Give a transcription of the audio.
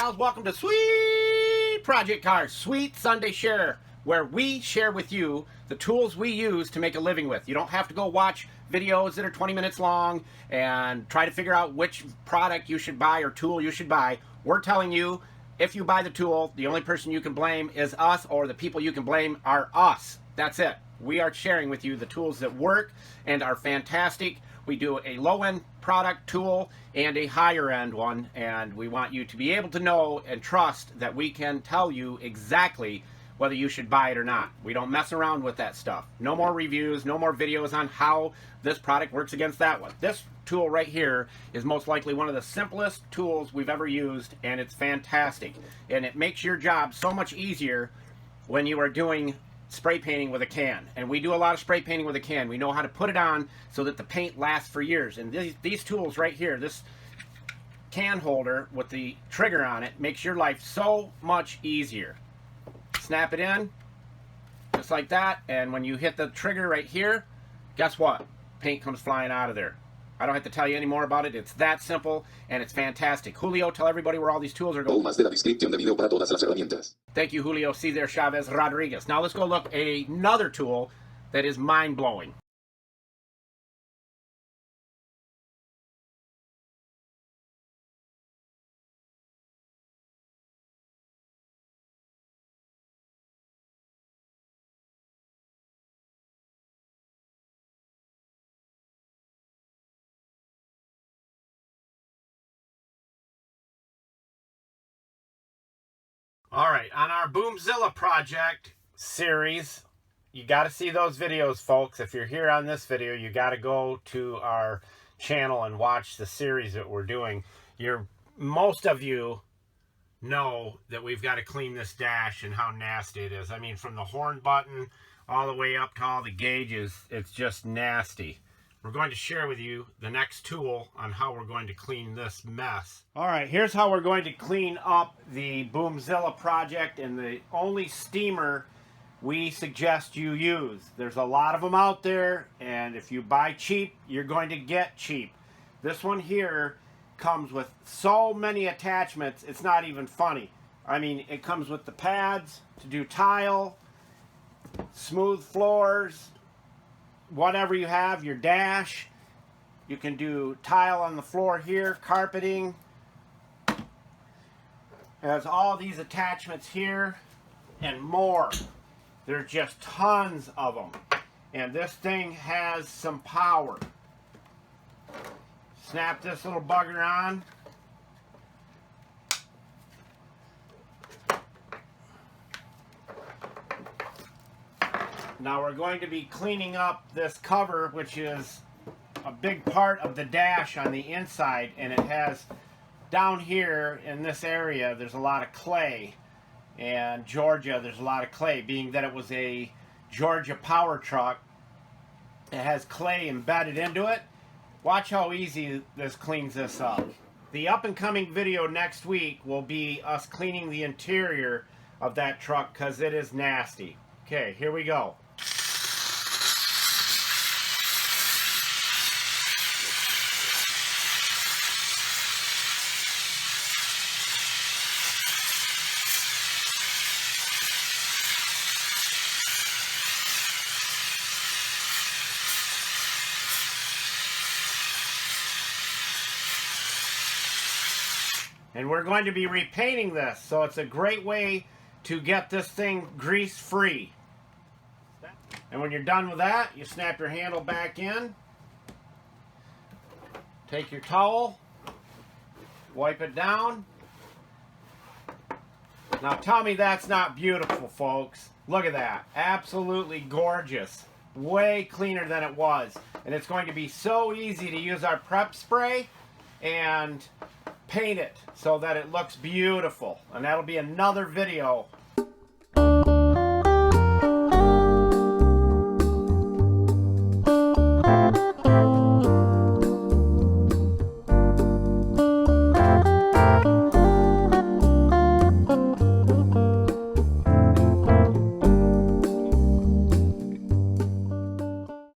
gals, welcome to Sweet Project Cars, Sweet Sunday Share, where we share with you the tools we use to make a living with. You don't have to go watch videos that are 20 minutes long and try to figure out which product you should buy or tool you should buy. We're telling you, if you buy the tool, the only person you can blame is us, or the people you can blame are us. That's it. We are sharing with you the tools that work and are fantastic. We do a low-end product tool and a higher-end one, and we want you to be able to know and trust that we can tell you exactly whether you should buy it or not. We don't mess around with that stuff. No more reviews, no more videos on how this product works against that one. This tool right here is most likely one of the simplest tools we've ever used, and it's fantastic. And it makes your job so much easier when you are doing spray painting with a can. And we do a lot of spray painting with a can. We know how to put it on so that the paint lasts for years. And these tools right here, this can holder with the trigger on it, makes your life so much easier. Snap it in, just like that, and when you hit the trigger right here, guess what? Paint comes flying out of there. I don't have to tell you any more about it. It's that simple, and it's fantastic. Julio, tell everybody where all these tools are going. Thank you, Julio Cesar Chavez Rodriguez. Now let's go look at another tool that is mind-blowing. All right, on our Boomzilla project series, you got to see those videos, folks. If you're here on this video, you got to go to our channel and watch the series that we're doing. Most of you know that we've got to clean this dash and how nasty it is. I mean, from the horn button all the way up to all the gauges, it's just nasty. We're going to share with you the next tool on how we're going to clean this mess. All right, here's how we're going to clean up the Boomzilla project, and the only steamer we suggest you use. There's a lot of them out there, and if you buy cheap, you're going to get cheap. This one here comes with so many attachments, it's not even funny. I mean, it comes with the pads to do tile, smooth floors, whatever you have, your dash. You can do tile on the floor here, carpeting. It has all these attachments here and more. There's just tons of them. And this thing has some power. Snap this little bugger on. Now we're going to be cleaning up this cover, which is a big part of the dash on the inside, and it has down here in this area, there's a lot of clay. And Georgia, there's a lot of clay, being that it was a Georgia power truck. It has clay embedded into it. Watch how easy this cleans this up. The up and coming video next week will be us cleaning the interior of that truck because it is nasty. Okay, here we go. And we're going to be repainting this, so it's a great way to get this thing grease free. And when you're done with that, you snap your handle back in, take your towel, wipe it down. Now tell me that's not beautiful, folks. Look at that. Absolutely gorgeous. Way cleaner than it was. And it's going to be so easy to use our prep spray and paint it so that it looks beautiful. And that'll be another video